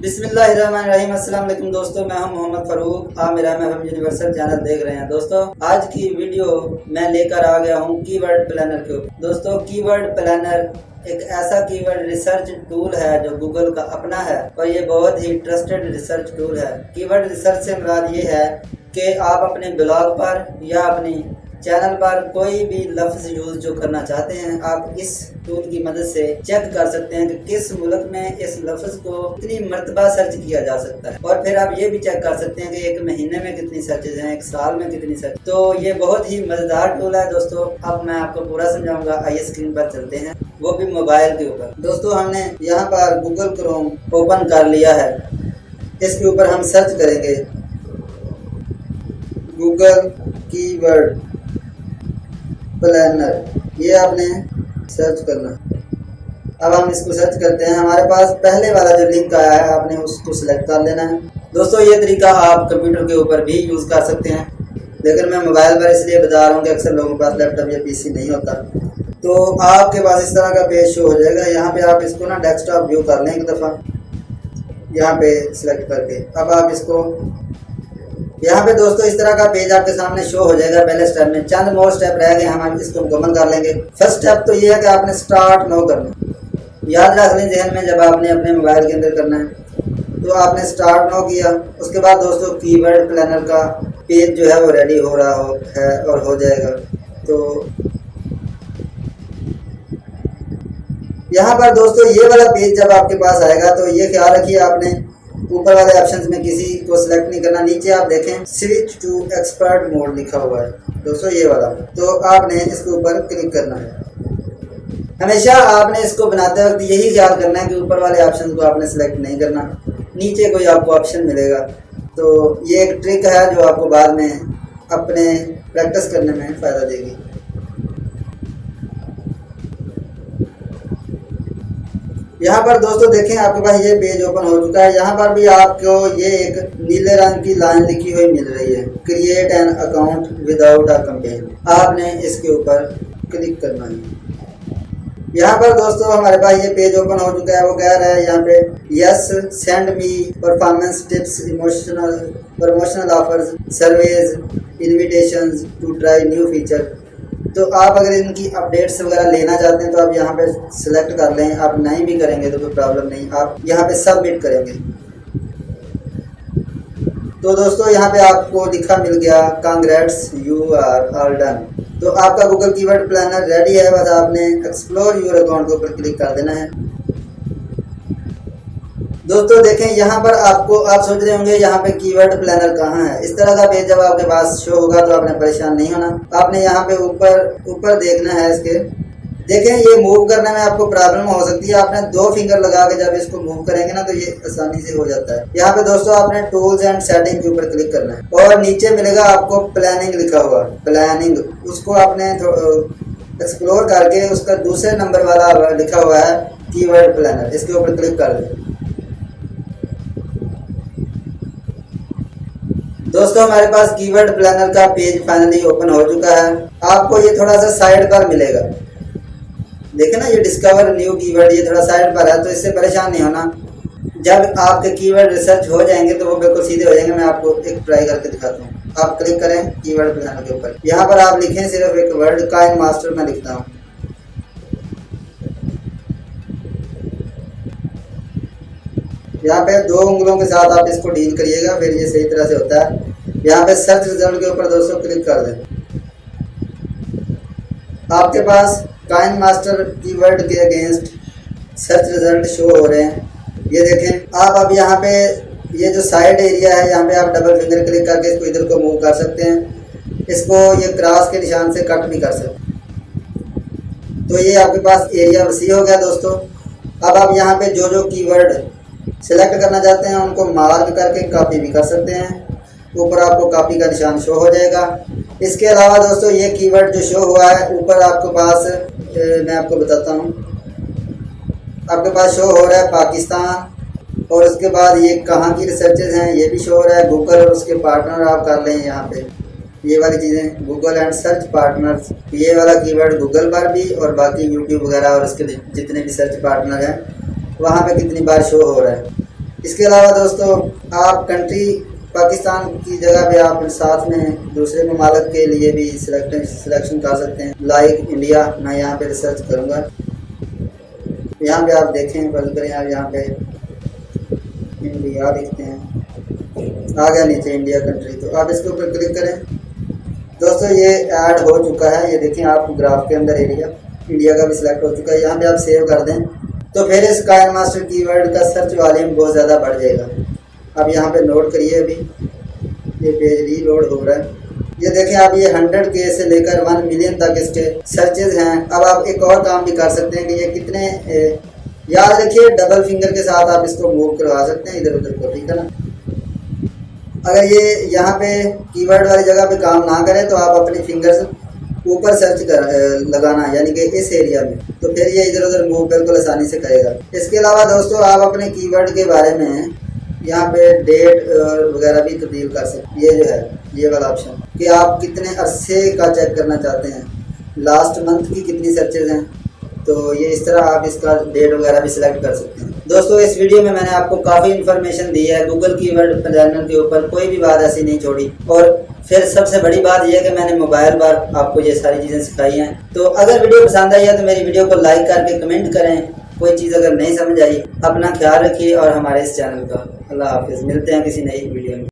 बिस्मिल्लाहिर्रहमानिर्रहीम। अस्सलाम वालेकुम दोस्तों, मैं हूं मोहम्मद फ़ारूक। आप मेरा महफम यूनिवर्सल चैनल देख रहे हैं। दोस्तों, आज की वीडियो मैं लेकर आ गया हूं कीवर्ड प्लानर के ऊपर। दोस्तों, कीवर्ड प्लानर एक ऐसा कीवर्ड रिसर्च टूल है जो गूगल का अपना है और ये बहुत ही ट्रस्टेड रिसर्च टूल है। कीवर्ड रिसर्च से मुराद ये है कि आप अपने ब्लॉग पर या अपनी चैनल पर कोई भी लफ्ज़ यूज़ जो करना चाहते हैं, आप इस टूल की मदद से चेक कर सकते हैं कि किस मुल्क में इस लफ्ज़ को कितनी मरतबा सर्च किया जा सकता है। और फिर आप ये भी चेक कर सकते हैं कि एक महीने में कितनी सर्चेज हैं, एक साल में कितनी सर्च। तो ये बहुत ही मज़ेदार टूल है दोस्तों। अब मैं आपको पूरा समझाऊंगा। आइए स्क्रीन पर चलते हैं, वो भी मोबाइल के ऊपर। दोस्तों, हमने यहाँ पर गूगल क्रोम ओपन कर लिया है। इसके ऊपर हम सर्च करेंगे गूगल कीवर्ड प्लानर। ये आपने सर्च करना। अब हम इसको सर्च करते हैं। हमारे पास पहले वाला जो लिंक आया है, आपने उसको सिलेक्ट कर लेना है। दोस्तों, ये तरीका आप कंप्यूटर के ऊपर भी यूज़ कर सकते हैं, लेकिन मैं मोबाइल पर इसलिए बता रहा हूँ कि अक्सर लोगों के पास लैपटॉप या पीसी नहीं होता। तो आपके पास इस तरह का पेज शो हो जाएगा। यहाँ पे आप इसको ना डेस्कटॉप व्यू कर लें एक दफ़ा, यहाँ पे सिलेक्ट करके। अब आप इसको यहाँ पे दोस्तों इस तरह का पेज आपके सामने शो हो जाएगा। पहले स्टेप में चंद मोर स्टेप रह गए, हम इसको मुकम्मल कर लेंगे। फर्स्ट स्टेप तो ये है कि आपने स्टार्ट नो करना। याद रख लें जहन में, जब आपने अपने मोबाइल के अंदर करना है तो आपने स्टार्ट नो किया। उसके बाद दोस्तों कीवर्ड प्लानर का पेज जो है वो रेडी हो रहा है और हो जाएगा। तो यहाँ पर दोस्तों ये वाला पेज जब आपके पास आएगा तो ये ख्याल रखिए, आपने ऊपर वाले ऑप्शंस में किसी को सिलेक्ट नहीं करना। नीचे आप देखें स्विच टू एक्सपर्ट मोड लिखा हुआ है दोस्तों, ये वाला। तो आपने इसके ऊपर क्लिक करना है। हमेशा आपने इसको बनाते वक्त यही ख्याल करना है कि ऊपर वाले ऑप्शन को आपने सिलेक्ट नहीं करना, नीचे कोई आपको ऑप्शन मिलेगा। तो ये एक ट्रिक है जो आपको बाद में अपने प्रैक्टिस करने में फ़ायदा देगी। यहाँ पर दोस्तों देखें, आपके पास ये पेज ओपन हो चुका है। यहाँ पर भी आपको ये एक नीले रंग की लाइन लिखी हुई मिल रही है, create an account without a campaign. आपने इसके ऊपर क्लिक करना है। यहाँ पर दोस्तों हमारे पास ये पेज ओपन हो चुका है। वो कह रहा है यहाँ पे yes send me performance tips, emotional promotional offers, surveys, invitations to try new feature. तो आप अगर इनकी अपडेट्स वगैरह लेना चाहते हैं तो आप यहाँ पे सिलेक्ट कर लें। आप नहीं भी करेंगे तो कोई प्रॉब्लम नहीं, आप यहाँ पे सबमिट करेंगे। तो दोस्तों यहाँ पे आपको लिखा मिल गया congrats you are all done. तो आपका गूगल कीवर्ड प्लानर रेडी है। बस आपने एक्सप्लोर योर अकाउंट के ऊपर क्लिक कर देना है। दोस्तों देखें, यहाँ पर आपको आप सोच रहे होंगे यहाँ पे कीवर्ड प्लानर कहाँ है। इस तरह का पेज जब आपके पास शो होगा तो आपने परेशान नहीं होना। आपने यहाँ पे ऊपर देखना है इसके। देखें, ये मूव करने में आपको प्रॉब्लम हो सकती है। आपने 2 फिंगर लगा के जब इसको मूव करेंगे ना तो ये आसानी से हो जाता है। यहाँ पे दोस्तों आपने टूल्स एंड सेटिंग के ऊपर क्लिक करना है और नीचे मिलेगा आपको प्लानिंग लिखा हुआ, प्लानिंग। उसको आपने एक्सप्लोर करके उसका दूसरे नंबर वाला लिखा हुआ है कीवर्ड प्लानर, इसके ऊपर क्लिक कर लें। दोस्तों हमारे पास कीवर्ड प्लानर का पेज फाइनली ओपन हो चुका है। आपको ये थोड़ा सा साइड पर मिलेगा, देखें ना, ये डिस्कवर न्यू कीवर्ड, ये थोड़ा साइड पर है। तो इससे परेशान नहीं होना। जब आपके कीवर्ड रिसर्च हो जाएंगे तो वो बिल्कुल सीधे हो जाएंगे। मैं आपको एक ट्राई करके दिखाता हूँ। आप क्लिक करें कीवर्ड प्लानर के ऊपर। यहाँ पर आप लिखें सिर्फ एक वर्ड, काइन मास्टर मैं लिखता हूँ। यहाँ पे 2 उंगलों के साथ आप इसको डील करिएगा, फिर ये सही तरह से होता है। यहाँ पे सर्च रिजल्ट के ऊपर दोस्तों क्लिक कर दें। आपके पास काइन मास्टर कीवर्ड के अगेंस्ट सर्च रिजल्ट शो हो रहे हैं। ये देखें आप। अब यहाँ पे ये जो साइड एरिया है, यहाँ पे आप डबल फिंगर क्लिक करके इसको इधर को मूव कर सकते हैं। इसको ये क्रॉस के निशान से कट भी कर सकते हैं। तो ये आपके पास एरिया वसी हो गया दोस्तों। अब आप यहाँ पे जो कीवर्ड सिलेक्ट करना चाहते हैं उनको मार्क करके कॉपी भी कर सकते हैं। ऊपर आपको कॉपी का निशान शो हो जाएगा। इसके अलावा दोस्तों ये कीवर्ड जो शो हुआ है ऊपर आपके पास, मैं आपको बताता हूँ, आपके पास शो हो रहा है पाकिस्तान, और उसके बाद ये कहाँ की रिसर्चेज हैं ये भी शो हो रहा है। गूगल और उसके पार्टनर आप कर लें यहाँ पे, ये वाली चीज़ें गूगल एंड सर्च पार्टनर्स, ये वाला कीवर्ड गूगल पर भी और बाकी यूट्यूब वगैरह और उसके जितने भी सर्च पार्टनर हैं वहाँ पे कितनी बार शो हो रहा है। इसके अलावा दोस्तों आप कंट्री पाकिस्तान की जगह पे आप साथ में दूसरे ममालिक के लिए भी सिलेक्शन कर सकते हैं, लाइक इंडिया। मैं यहाँ पे रिसर्च करूँगा, यहाँ पे आप देखें, बंद करें आप, यहाँ पे इंडिया लिखते हैं, आ गया नीचे इंडिया कंट्री, तो आप इसके ऊपर क्लिक करें। दोस्तों ये ऐड हो चुका है, ये देखें आप ग्राफ के अंदर एरिया इंडिया का भी सिलेक्ट हो चुका है। यहाँ पे आप सेव कर दें तो फिर इस काइन मास्टर कीवर्ड का सर्च वॉल्यूम बहुत ज़्यादा बढ़ जाएगा। अब यहाँ पे नोट करिए, अभी ये पेज रीलोड हो रहा है। ये देखें आप, ये 100K से लेकर 1 मिलियन तक इसके सर्चेज हैं। अब आप एक और काम भी कर सकते हैं कि ये कितने, याद रखिए डबल फिंगर के साथ आप इसको मूव करवा सकते हैं इधर उधर को, ठीक है ना। अगर ये यहाँ पे कीवर्ड वाली जगह पे काम ना करे तो आप अपनी फिंगर्स ऊपर सर्च कर लगाना, यानी कि इस एरिया में, तो फिर ये इधर उधर मूव बिल्कुल आसानी से करेगा। इसके अलावा दोस्तों आप अपने कीवर्ड के बारे में यहाँ पे डेट वगैरह भी तब्दील कर सकते हैं। ये जो है ये वाला ऑप्शन कि आप कितने अरसे का चेक करना चाहते हैं, लास्ट मंथ की कितनी सर्चेज हैं, तो ये इस तरह आप इसका डेट वगैरह भी सिलेक्ट कर सकते हैं। दोस्तों इस वीडियो में मैंने आपको काफ़ी इन्फॉर्मेशन दी है गूगल कीवर्ड पैनल के ऊपर, कोई भी बात ऐसी नहीं छोड़ी। और फिर सबसे बड़ी बात यह है कि मैंने मोबाइल पर आपको ये सारी चीज़ें सिखाई हैं। तो अगर वीडियो पसंद आई है तो मेरी वीडियो को लाइक करके कमेंट करें। कोई चीज़ अगर नहीं समझ आई, अपना ख्याल रखिए और हमारे इस चैनल का। अल्लाह हाफिज़, मिलते हैं किसी नई वीडियो में।